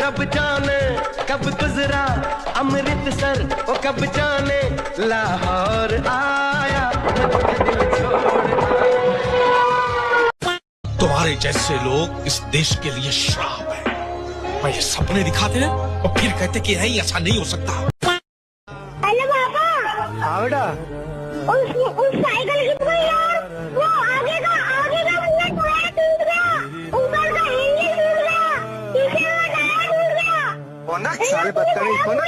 रब जाने कब गुजरा अमृतसर, वो कब जाने लाहौर आया, दिल छोड़ आया। तुम्हारे जैसे लोग इस देश के लिए श्राप है। मैं ये सपने दिखाते हैं और फिर कहते कि नहीं ऐसा नहीं हो सकता। हेलो पापा। हाँ बेटा। उस साइकिल की कोई यार, वो आगे का मतलब टायर टूट गया, ऊपर का इंजन टूट गया, पीछे का टायर टूट गया। वो ना साले बदतमीज हो ना।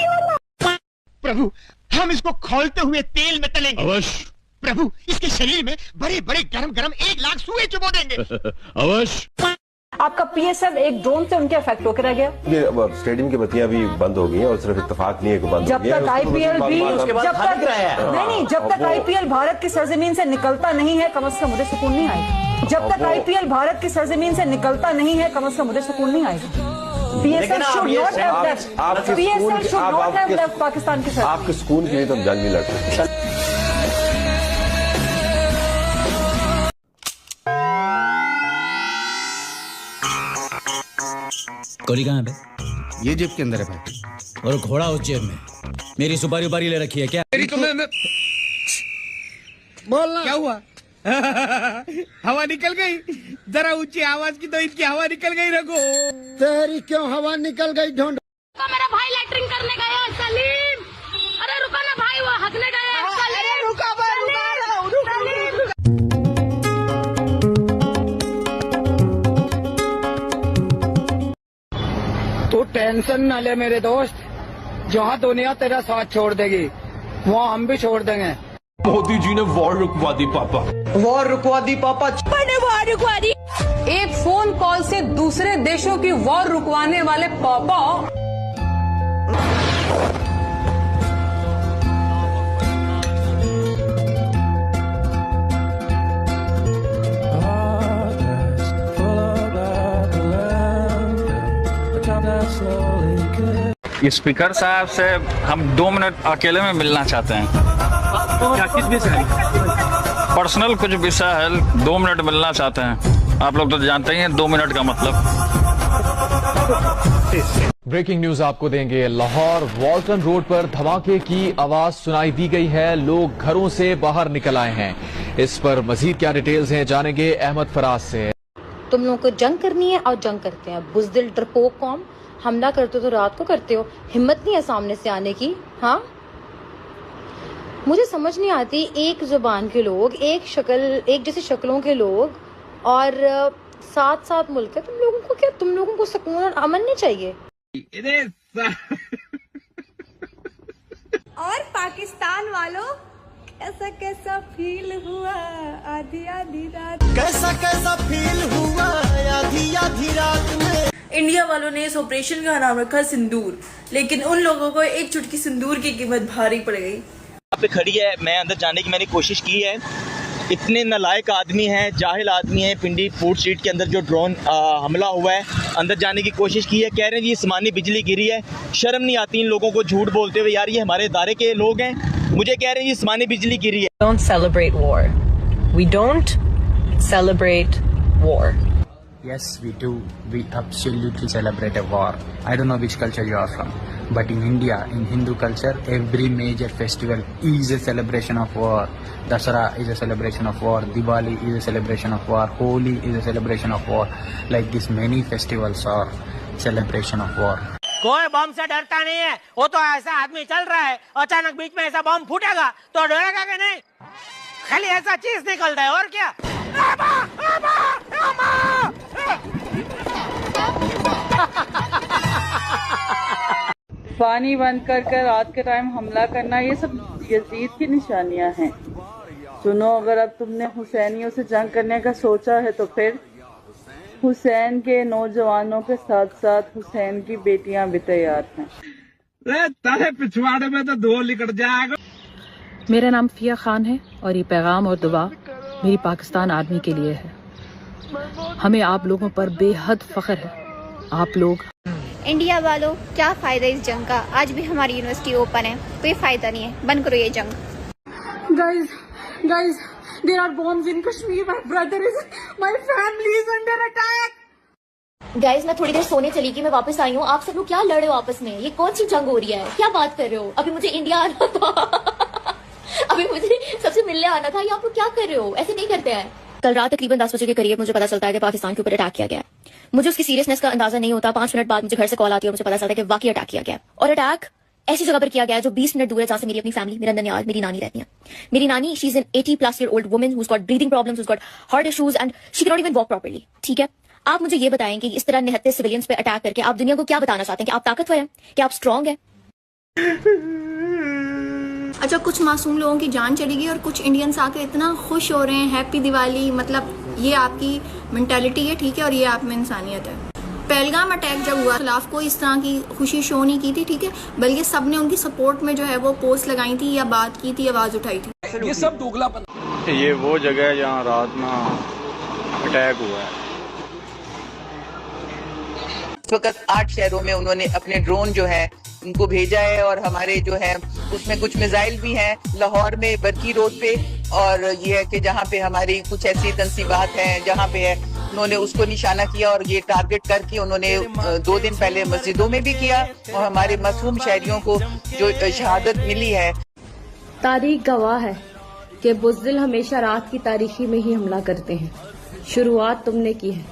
प्रभु, हम इसको खोलते हुए तेल में तलेंगे। अवश्य प्रभु, इसके शरीर में बड़े बड़े गरम गरम 1 लाख सुए चुबो देंगे। अवश्य। आपका पीएसएफ एक ड्रोन से उनके अफेक्ट होकर रह गया। ये स्टेडियम की बत्तियां भी बंद हो गई हैं और सिर्फ इत्तेफाक नहीं है कि बंद जब तक आईपीएल भी जब तक आईपीएल भारत की सरजमीन से निकलता नहीं है, कम से कम मुझे सुकून नहीं आएगा। जब तक आईपीएल भारत की सरजमीन से निकलता नहीं है, कम से कम मुझे सुकून नहीं आएगा। PSL should not have left Pakistan की सरजमीन। आपके सुकून के लिए तो जंग नहीं लड़ सकते। कौड़ी कहाँ है? ये जेब के अंदर है भाई। और घोड़ा उस जेब में। मेरी सुपारी उपारी ले रखी है क्या? मेरी तो मैं बोलना क्या हुआ? हवा निकल गई। जरा ऊंची आवाज की तो इनकी हवा निकल गई। रखो तेरी क्यों हवा निकल गई? ढूंढ मेरा भाई लैट्रिन करने गया है सलीम। अरे रुका ना भाई, वो हकने गया है सलीम। रुका भाई, तू टेंशन न ले मेरे दोस्त, जहाँ दुनिया तेरा साथ छोड़ देगी वहाँ हम भी छोड़ देंगे। मोदी जी ने वॉर रुकवा दी पापा। वॉर रुकवा दी पापा। वॉर रुकवा दी। एक फोन कॉल से दूसरे देशों की वॉर रुकवाने वाले पापा। स्पीकर साहब से हम 2 मिनट अकेले में मिलना चाहते हैं। क्या किस विषय है? पर्सनल कुछ विषय है, 2 मिनट मिलना चाहते हैं। आप लोग तो जानते ही हैं 2 मिनट का मतलब। ब्रेकिंग न्यूज आपको देंगे। लाहौर वॉल्टन रोड पर धमाके की आवाज सुनाई दी गई है। लोग घरों से बाहर निकल आए हैं। इस पर मजीद क्या डिटेल्स हैं, जानेंगे अहमद फराज से। तुम लोगों को जंग करनी है और जंग करते हैं। बुज़दिल डरपोक कौम, हमला करते हो तो रात को करते हो, हिम्मत नहीं है सामने से आने की। हाँ, मुझे समझ नहीं आती, एक जुबान के लोग, एक जैसी शक्लों के लोग और 7 मुल्क है। तुम लोगों को सुकून और अमन नहीं चाहिए? और पाकिस्तान वालों, कैसा कैसा फील हुआ आधी आधी रात। कैसा कैसा फील हुआ आधी आधी रात में। इंडिया वालों ने इस ऑपरेशन का नाम रखा सिंदूर, लेकिन उन लोगों को एक चुटकी सिंदूर की कीमत भारी पड़ गई। यहाँ पे खड़ी है, मैं अंदर जाने की मैंने कोशिश की है। इतने नालायक आदमी हैं, जाहिल आदमी हैं। पिंडी फूड स्ट्रीट के अंदर जो ड्रोन हमला हुआ है, अंदर जाने की कोशिश की है। कह रहे हैं जी आसमानी बिजली गिरी है। शर्म नहीं आती इन लोगों को झूठ बोलते हुए। यार ये हमारे इदारे के लोग हैं, मुझे कह रहे हैं जी आसमानी बिजली गिरी है। Don't celebrate war. We don't celebrate war. Yes, we do. We absolutely celebrate a war. I don't know which culture you are from, but in India, in Hindu culture, every major festival is a celebration of war. Dasara is a celebration of war. Diwali is a celebration of war. Holi is a celebration of war. Like this, many festivals are celebration of war. कोई बम से डरता नहीं है। वो तो ऐसा आदमी चल रहा है, अचानक बीच में ऐसा बम फूटेगा तो डरेगा कि नहीं? खाली ऐसा चीज निकल रहा है और क्या। पानी बंद कर रात के टाइम हमला करना, ये सब यजीद की निशानियां हैं। सुनो, अगर अब तुमने हुसैनियों से जंग करने का सोचा है तो फिर हुसैन के नौजवानों के साथ साथ हुसैन की बेटियां भी तैयार हैं। तारे पिछवाड़े में तो धो निकल जाएगा। मेरा नाम फिया खान है और ये पैगाम और दुआ मेरी पाकिस्तान आर्मी के लिए है। हमें आप लोगों पर बेहद फख्र है। आप लोग इंडिया वालों, क्या फायदा इस जंग का? आज भी हमारी यूनिवर्सिटी ओपन है, कोई फायदा नहीं है। बंद करो ये जंग। Guys, there are bombs in Kashmir. My brother is, my family is under attack. Guys मैं थोड़ी देर सोने चली गई, मैं वापस आई हूँ। आप सब लोग क्या लड़ रहे हो आपस में? ये कौन सी जंग हो रही है? क्या बात कर रहे हो? अभी मुझे इंडिया आना था अभी मुझे सबसे मिलने आना था। ये आप लोग क्या कर रहे हो? ऐसे नहीं करते हैं। कल रात तकरीबन 10 बजे के करीब मुझे पता चलता है कि पाकिस्तान के ऊपर अटैक किया गया है। मुझे उसकी सीरियसनेस का अंदाजा नहीं होता। 5 मिनट बाद मुझे घर से कॉल आती है और मुझे पता चलता है कि वाकई अटैक किया गया। और अटैक ऐसी जगह पर किया गया है जो 20 मिनट दूर है जहां से मेरी अपनी फैमिली, मेरा ननियाल, मेरी नानी रहती है। मेरी नानी, she is an 80+ year old woman who's got breathing problems, who's got heart issues and she can not even walk properly. ठीक है, आप मुझे ये बताएं कि इस तरह निहत्ते सिविलियंस पे अटैक करके आप दुनिया को क्या बताना चाहते हैं? कि आप ताकतवर हैं, कि आप स्ट्रांग हैं? अच्छा, कुछ मासूम लोगों की जान चली गई और कुछ इंडियंस आके इतना खुश हो रहे हैं, हैप्पी दिवाली। मतलब ये आपकी मेंटालिटी है, ठीक है, और ये आप में इंसानियत है। पहलगाम अटैक जब हुआ, खिलाफ कोई इस तरह की खुशी शो नहीं की थी, ठीक है, बल्कि सबने उनकी सपोर्ट में जो है वो पोस्ट लगाई थी या बात की थी, आवाज उठाई थी। ये सब दोगलापन। ये वो जगह है जहाँ रात में अटैक हुआ है। इस वक्त 8 शहरों में उन्होंने अपने ड्रोन जो है उनको भेजा है और हमारे जो है उसमें कुछ मिसाइल भी हैं लाहौर में बरकी रोड पे। और ये है कि जहाँ पे हमारी कुछ ऐसी तंसीबात हैं जहाँ पे है उन्होंने उसको निशाना किया और ये टारगेट करके उन्होंने 2 दिन पहले मस्जिदों में भी किया और हमारे मासूम शहरियों को जो शहादत मिली है। तारीख गवाह है कि बुज़दिल हमेशा रात की तारीखी में ही हमला करते हैं। शुरुआत तुमने की है,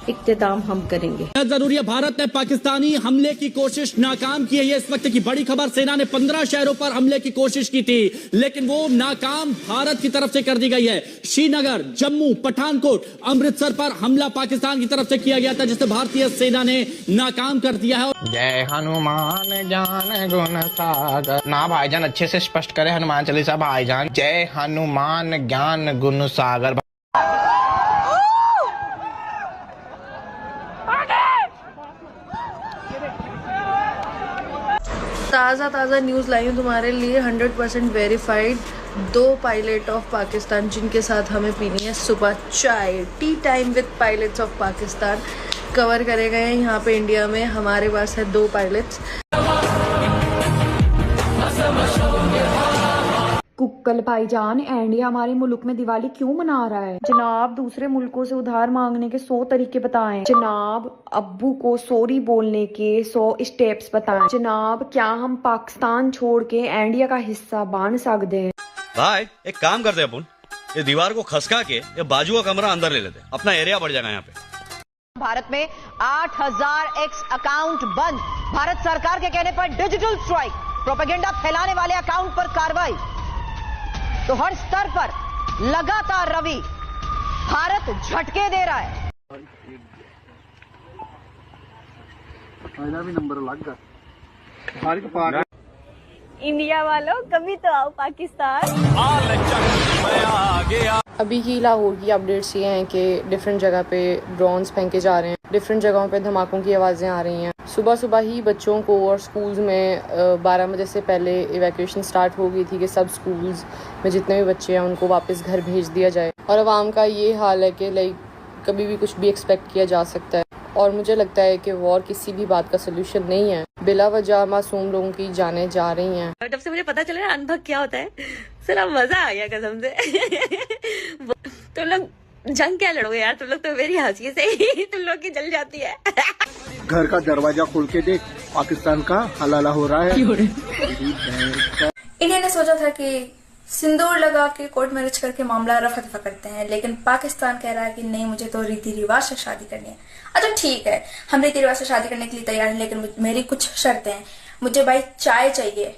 इख्तिताम हम करेंगे। जरूरी है, भारत ने पाकिस्तानी हमले की कोशिश नाकाम की है। ये इस वक्त की बड़ी खबर। सेना ने 15 शहरों पर हमले की कोशिश की थी, लेकिन वो नाकाम भारत की तरफ से कर दी गई है। श्रीनगर, जम्मू, पठानकोट, अमृतसर पर हमला पाकिस्तान की तरफ से किया गया था, जिसे भारतीय सेना ने नाकाम कर दिया है। जय हनुमान ज्ञान गुण सागर। ना भाईजान, अच्छे से स्पष्ट करे हनुमान चालीसा भाईजान। जय हनुमान ज्ञान गुण सागर। ताज़ा न्यूज़ लाई हूँ तुम्हारे लिए, 100% वेरीफाइड। 2 पायलट ऑफ पाकिस्तान जिनके साथ हमें पीनी है सुबह चाय, T time with pilots of Pakistan cover करे गए हैं यहाँ पे इंडिया में। हमारे पास है 2 पायलट्स। कुक्कल भाईजान, इंडिया हमारे मुल्क में दिवाली क्यों मना रहा है? जनाब, दूसरे मुल्कों से उधार मांगने के 100 तरीके बताएं। जनाब, अब्बू को सॉरी बोलने के 100 स्टेप्स बताएं। जनाब, क्या हम पाकिस्तान छोड़ के इंडिया का हिस्सा बन सकते हैं? भाई एक काम करते अपन, ये दीवार को खसका के ये बाजू का कमरा अंदर ले लेते, अपना एरिया बढ़ जाएगा यहाँ पे। भारत में 8000 एक्स अकाउंट बंद। भारत सरकार के कहने पर डिजिटल स्ट्राइक। प्रोपेगेंडा फैलाने वाले अकाउंट पर कार्रवाई। तो हर स्तर पर लगातार रवि भारत झटके दे रहा है। इंडिया वालों, कभी तो आओ पाकिस्तान। अभी ही लाहौर की अपडेट्स ये हैं कि डिफरेंट जगह पे ड्रोन्स फेंके जा रहे हैं, डिफरेंट जगहों पे धमाकों की आवाज़ें आ रही हैं। सुबह सुबह ही बच्चों को और स्कूल्स में 12 बजे से पहले इवैक्यूएशन स्टार्ट हो गई थी कि सब स्कूल्स में जितने भी बच्चे हैं उनको वापस घर भेज दिया जाए। और आवाम का ये हाल है कि लाइक कभी भी कुछ भी एक्सपेक्ट किया जा सकता है। और मुझे लगता है कि वॉर किसी भी बात का सोल्यूशन नहीं है। बिला वजह मासूम लोगों की जानें जा रही हैं। जब से मुझे पता चला अनुभव क्या होता है, सिर्फ मजा आ गया कसम से। तुम लोग जंग क्या लड़ोगे यार, तुम लोग तो मेरी हंसी से ही तुम लोग की जल जाती है। घर का दरवाजा खोल के देख, पाकिस्तान का हलाला हो रहा है। इंडिया ने सोचा था कि सिंदूर लगा के कोर्ट मैरिज करके मामला रफा दफा करते हैं, लेकिन पाकिस्तान कह रहा है कि नहीं, मुझे तो रीति रिवाज से शादी करनी है। अच्छा ठीक है, हम रीति रिवाज से शादी करने के लिए तैयार हैं, लेकिन मेरी कुछ शर्तें हैं। मुझे भाई चाय चाहिए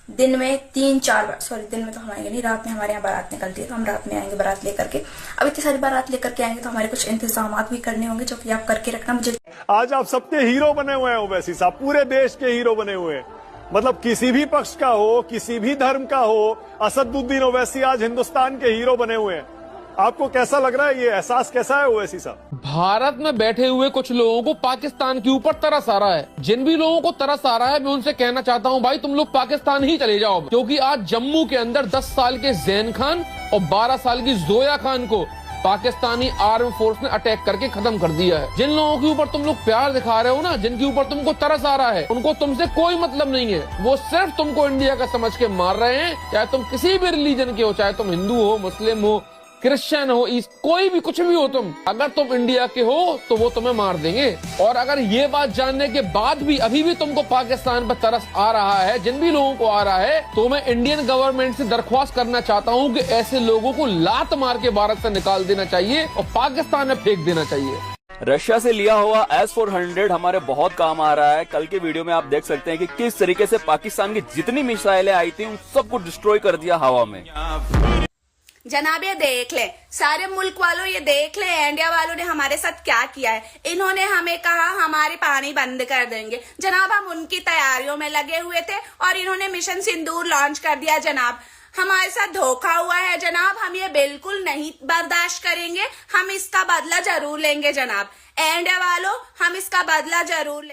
दिन में 3-4 बार। सॉरी, दिन में तो हम आएंगे नहीं, रात में हमारे यहाँ बारात निकलती है, तो हम रात में आएंगे बारात लेकर के। अब इतनी सारी बारात लेकर के आएंगे तो हमारे कुछ इंतजाम भी करने होंगे, जो कि आप करके रखना। मुझे आज आप सबके हीरो बने हुए हैं ओवैसी साहब, पूरे देश के हीरो बने हुए हैं। मतलब किसी भी पक्ष का हो, किसी भी धर्म का हो, असदुद्दीन ओवैसी आज हिंदुस्तान के हीरो बने हुए हैं। आपको कैसा लग रहा है, ये एहसास कैसा है ओवैसी साहब? भारत में बैठे हुए कुछ लोगों को पाकिस्तान के ऊपर तरस आ रहा है। जिन भी लोगों को तरस आ रहा है, मैं उनसे कहना चाहता हूं, भाई तुम लोग पाकिस्तान ही चले जाओ, क्योंकि आज जम्मू के अंदर 10 साल के जैन खान और 12 साल की जोया खान को पाकिस्तानी आर्म फोर्स ने अटैक करके खत्म कर दिया है। जिन लोगों के ऊपर तुम लोग प्यार दिखा रहे हो ना, जिनके ऊपर तुमको तरस आ रहा है, उनको तुमसे कोई मतलब नहीं है। वो सिर्फ तुमको इंडिया का समझ के मार रहे हैं, चाहे तुम किसी भी रिलीजन के हो, चाहे तुम हिंदू हो, मुस्लिम हो, क्रिश्चियन हो, कोई भी कुछ भी हो तुम, अगर तुम इंडिया के हो तो वो तुम्हें मार देंगे। और अगर ये बात जानने के बाद भी अभी भी तुमको पाकिस्तान पर तरस आ रहा है, जिन भी लोगों को आ रहा है, तो मैं इंडियन गवर्नमेंट से दरख्वास्त करना चाहता हूँ कि ऐसे लोगों को लात मार के भारत से निकाल देना चाहिए और पाकिस्तान में फेंक देना चाहिए। रशिया से लिया हुआ S-400 हमारे बहुत काम आ रहा है। कल के वीडियो में आप देख सकते हैं कि किस तरीके से पाकिस्तान की जितनी मिसाइलें आई थी उन सबको डिस्ट्रॉय कर दिया हवा में। जनाब ये देख ले, सारे मुल्क वालों ये देख ले इंडिया वालों ने हमारे साथ क्या किया है। इन्होंने हमें कहा हमारे पानी बंद कर देंगे। जनाब हम उनकी तैयारियों में लगे हुए थे और इन्होंने मिशन सिंदूर लॉन्च कर दिया। जनाब हमारे साथ धोखा हुआ है जनाब, हम ये बिल्कुल नहीं बर्दाश्त करेंगे। हम इसका बदला जरूर लेंगे जनाब। इंडिया वालों हम इसका बदला जरूर लेंगे।